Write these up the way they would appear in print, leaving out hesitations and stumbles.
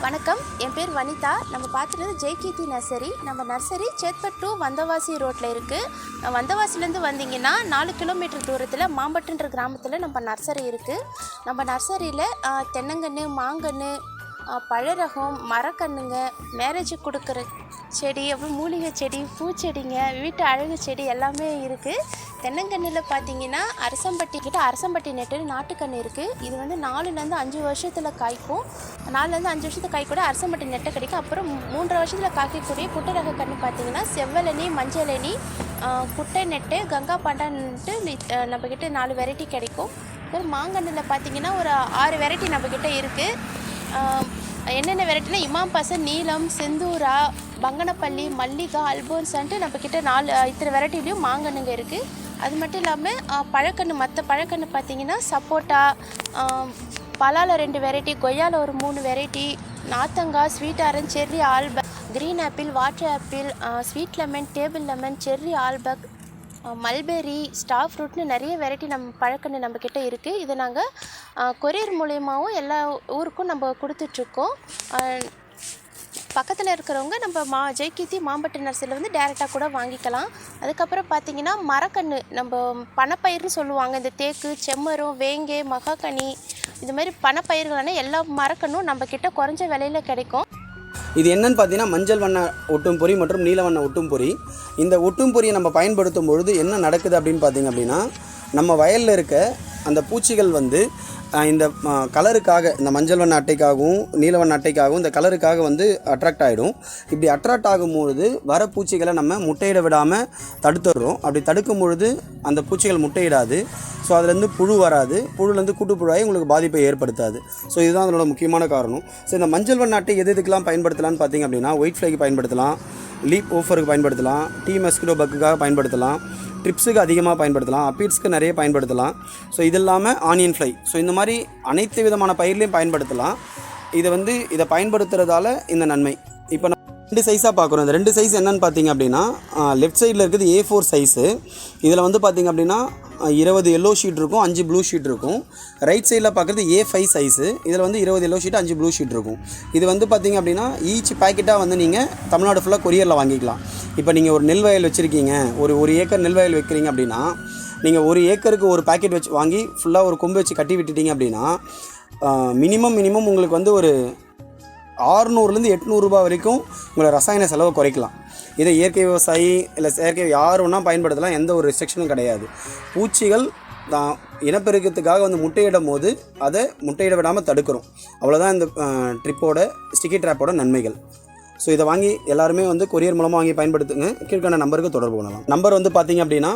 வணக்கம், என் பேர் வனிதா. நம்ம பார்த்துட்டு ஜெய்கீர்த்தி நர்சரி. நம்ம நர்சரி சேத்பட் டு வந்தவாசி ரோட்டில் இருக்குது. வந்தவாசிலேருந்து வந்தீங்கன்னா 4 கிலோமீட்டர் தூரத்தில் மாம்பட்டுன்ற கிராமத்தில் நம்ம நர்சரி இருக்குது. நம்ம நர்சரியில் தென்னங்கன்று, மாங்கன்று, பழரகம், மரக்கன்றுங்க, மேரேஜுக்கு கொடுக்குற செடி, அப்புறம் மூலிகை செடி, பூச்செடிங்க, வீட்டு அழகு செடி எல்லாமே இருக்குது. தென்னங்கன்றில் பார்த்தீங்கன்னா அரசம்பட்டி நெட்டு நாட்டுக்கன்று இருக்குது. இது வந்து 4லேருந்து 5 வருஷத்தில் காய்க்கும். 4லேருந்து 5 வருஷத்துக்கு காய்க்கூட அரசம்பட்டி நெட்டை கிடைக்கும். அப்புறம் 3 வருஷத்தில் காய்க்கக்கூடிய குட்டை ரக கன்று பார்த்தீங்கன்னா செவ்வலனி, மஞ்சளனி, குட்டை நெட்டு, கங்கா பாண்டான்ட்டு நம்மக்கிட்ட 4 வெரைட்டி கிடைக்கும். அப்புறம் மாங்கன்றில் பார்த்தீங்கன்னா ஒரு 6 வெரைட்டி நம்மக்கிட்ட இருக்குது. என்னென்ன வெரைட்டினா இமாம் பசன், நீலம், செந்தூரா, பங்கனப்பள்ளி, மல்லிகா, அல்போன்ஸான்ட்டு நம்மக்கிட்ட 4 இத்தனை வெரைட்டிலையும் மாங்கன்றுங்க இருக்குது. அது மட்டும் இல்லாமல் மற்ற பழக்கன்று பார்த்திங்கன்னா சப்போட்டா, பலாவில் 2 வெரைட்டி, கொய்யாவில் ஒரு 3 வெரைட்டி, நாத்தங்காய், ஸ்வீட் ஆரஞ்ச், செர்ரி ஆல்பக், green apple, water apple, sweet lemon, table lemon, cherry ஆல்பக், மல்பெரி, ஸ்டார் ஃப்ரூட்னு நிறைய வெரைட்டி பழக்கன்று நம்மக்கிட்ட இருக்குது. இதை நாங்கள் கொரியர் மூலியமாகவும் எல்லா ஊருக்கும் நம்ம கொடுத்துட்ருக்கோம். பக்கத்தில் இருக்கிறவங்க நம்ம ஜெய்கீர்த்தி மாம்பட்டு நர்சரியில் வந்து டேரெக்டாக கூட வாங்கிக்கலாம். அதுக்கப்புறம் பார்த்திங்கன்னா மரக்கன்று, நம்ம பணப்பயிர்னு சொல்லுவாங்க. இந்த தேக்கு, செம்மரம், வேங்கை, மகாக்கனி, இது மாதிரி பணப்பயிர்களான எல்லா மரக்கன்றும் நம்மக்கிட்ட குறைஞ்ச விலையில் கிடைக்கும். இது என்னன்னு பார்த்தீங்கன்னா மஞ்சள் வண்ண ஒட்டும் பொறி மற்றும் நீல வண்ண ஒட்டும் பொறி. இந்த ஒட்டும் பொறியை நம்ம பயன்படுத்தும் பொழுது என்ன நடக்குது அப்படின்னு பார்த்தீங்க அப்படின்னா, நம்ம வயலில் இருக்க அந்த பூச்சிகள் வந்து இந்த கலருக்காக, இந்த மஞ்சள் வண்ண அட்டைக்காகவும் நீல வண்ண அட்டைக்காகவும் இந்த கலருக்காக வந்து அட்ராக்ட் ஆகிடும். இப்படி அட்ராக்ட் ஆகும்பொழுது வர பூச்சிகளை நம்ம முட்டையிட விடாமல் தடுத்துடுறோம். அப்படி தடுக்கும் பொழுது அந்த பூச்சிகள் முட்டையிடாது. ஸோ அதுலேருந்து புழு வராது. புழுலேருந்து கூட்டுப்புழுவாகி உங்களுக்கு பாதிப்பை ஏற்படுத்தாது. ஸோ இதுதான் அதனோட முக்கியமான காரணம். ஸோ இந்த மஞ்சள் வண்ண அட்டை எதுக்கெல்லாம் பயன்படுத்தலாம்னு பார்த்தீங்க அப்படின்னா, ஒயிட் ஃப்ளைக்கு பயன்படுத்தலாம், லீப் ஓஃபருக்கு பயன்படுத்தலாம், டீ மஸ்கிட்டோ பக்குக்காக பயன்படுத்தலாம், ட்ரிப்ஸுக்கு அதிகமாக பயன்படுத்தலாம், அப்பீட்ஸ்க்கு நிறைய பயன்படுத்தலாம். ஸோ இது இல்லாமல் ஆனியன் ஃப்ளை, ஸோ இந்த மாதிரி அனைத்து விதமான பயிர்லையும் பயன்படுத்தலாம். இதை பயன்படுத்துகிறதால இந்த நன்மை. இப்போ நான் 2 சைஸாக பார்க்குறோம். இந்த 2 சைஸ் என்னென்னு பார்த்தீங்க அப்படின்னா, லெஃப்ட் சைடில் இருக்குது A4 சைஸு. இதில் வந்து பார்த்திங்க அப்படின்னா 20 எல்லோ ஷீட் இருக்கும், 5 ப்ளூ ஷீட் இருக்கும். ரைட் சைடில் பார்க்குறது A5 சைஸு. இதில் வந்து 20 எல்லோ ஷீட், 5 ப்ளூ ஷீட் இருக்கும். இது வந்து பார்த்திங்க அப்படின்னா ஈச் பேக்கெட்டாக வந்து நீங்கள் தமிழ்நாடு ஃபுல்லாக கொரியரில் வாங்கிக்கலாம். இப்போ நீங்கள் ஒரு நெல் வயல் வச்சுருக்கீங்க, ஒரு ஏக்கர் நெல் வயல் வைக்கிறீங்க அப்படின்னா, நீங்கள் 1 ஏக்கருக்கு ஒரு பேக்கெட் வச்சு வாங்கி ஃபுல்லாக ஒரு கொம்பு வச்சு கட்டி விட்டுட்டீங்க அப்படின்னா மினிமம் உங்களுக்கு வந்து ஒரு 600லேருந்து 800 ரூபா வரைக்கும் உங்களை ரசாயன செலவை குறைக்கலாம். இதை இயற்கை விவசாயி இல்லை செயற்கை யார் ஒன்றா பயன்படுத்தலாம், எந்த ஒரு ரெஸ்ட்ரிக்ஷனும் கிடையாது. பூச்சிகள் தான் இனப்பெருக்கத்துக்காக வந்து முட்டையிடும் போது அதை முட்டையிட விடாமல் தடுக்கிறோம். அவ்வளோதான் இந்த ஸ்டிக்கி ட்ராப்போட நன்மைகள். ஸோ இதை வாங்கி எல்லாருமே வந்து கொரியர் மூலமாக வாங்கி பயன்படுத்துங்க. கீழ்கான நம்பருக்கு தொடர்பு கொள்ளலாம். நம்பர் வந்து பார்த்திங்க அப்படின்னா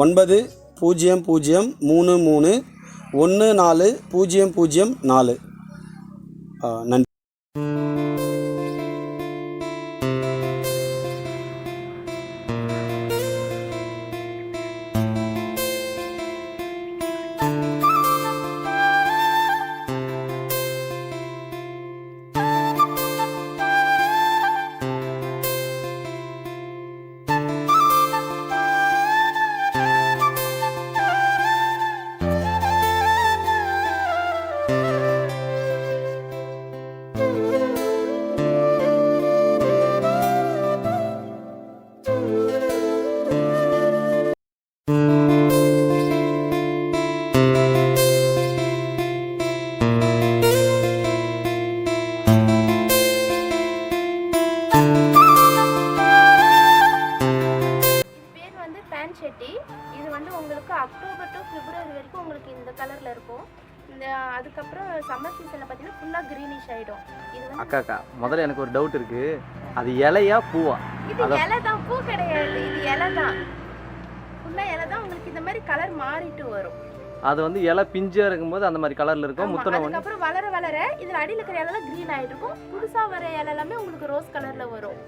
9033140004. நன்றி. இது வந்து உங்களுக்கு அக்டோபர் டு பிப்ரவரி வரைக்கும் உங்களுக்கு இந்த கலரில் இருக்கும். அதுக்கப்புறம் சம்மர் சீசனில் பார்த்தீங்கன்னா ஃபுல்லாக க்ரீனிஷ் ஆகிடும். இது வந்து அக்கா முதல்ல எனக்கு ஒரு டவுட் இருக்குது, அது இலையா பூவா? இது இலை தான், பூ கிடையாது. இது இலை தான், ஃபுல்லாக இலை தான். உங்களுக்கு இந்த மாதிரி கலர் மாறிட்டு வரும். அது வந்து இலை பிஞ்சாக இருக்கும்போது அந்த மாதிரி கலரில் இருக்கும். அதுக்கப்புறம் வளர இதில் அடியில் இருக்கிற இலைலாம் க்ரீன் ஆகிட்டு இருக்கும். புதுசாக வர இலை எல்லாமே உங்களுக்கு ரோஸ் கலரில் வரும்.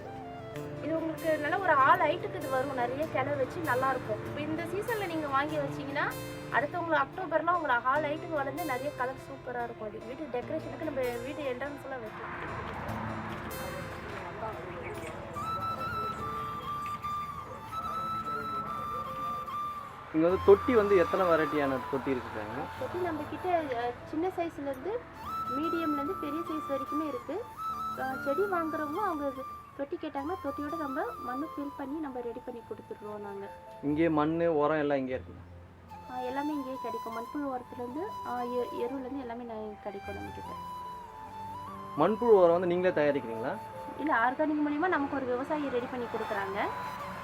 இது உங்களுக்கு நல்லா ஒரு 6 ஹைட்டுக்கு இது வரும். நிறைய கிளை வச்சு நல்லாயிருக்கும். இப்போ இந்த சீசனில் நீங்கள் வாங்கி வச்சிங்கன்னா அடுத்து உங்களுக்கு அக்டோபர்லாம் உங்களை 6 ஹைட்டுக்கு வளர்ந்து நிறைய கலர் சூப்பராக இருக்கும். அது வீட்டு டெக்கரேஷனுக்கு நம்ம வீட்டு என்ட்ரன்ஸ்லாம் வைக்கும். இங்கே வந்து தொட்டி வந்து எத்தனை வெரைட்டியான தொட்டி இருக்குங்க? தொட்டி நம்மக்கிட்ட சின்ன சைஸ்லேருந்து மீடியம்லேருந்து பெரிய சைஸ் வரைக்குமே இருக்குது. செடி வாங்குறவங்க அவங்க தொட்டி கேட்டாங்கன்னா தொட்டியோட நம்ம மண்ணு ஃபில் பண்ணி நம்ம ரெடி பண்ணி கொடுத்துட்ருவோம் நாங்கள். இங்கே மண் உரம் எல்லாம் இங்கே இருக்குங்க. எல்லாமே இங்கேயே கிடைக்கும். மண்புழு உரத்துலேருந்து எருவுலேருந்து எல்லாமே கிடைக்கும் நம்மக்கிட்ட. மண்புழு உரம் வந்து நீங்களே தயாரிக்கிறீங்களா? இல்லை, ஆர்கானிக் மூலிமா நமக்கு ஒரு விவசாயி ரெடி பண்ணி கொடுக்குறாங்க.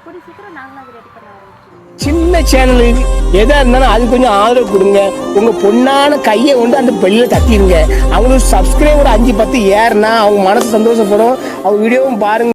கூடி சீக்கிரம் நாங்களும் அதை ரெடி பண்ண ஆரம்பிச்சிடுவோம். சின்ன சேனலுக்கு எதா இருந்தாலும் அது கொஞ்சம் ஆதரவு கொடுங்க. உங்க பொண்ணான கையை கொண்டு அந்த பெல்ல தட்டிடுங்க. அவங்களுக்கு சப்ஸ்கிரைபர் 5-10 ஏறுனா அவங்க மனசு சந்தோஷப்படும். அவங்க வீடியோவும் பாருங்க.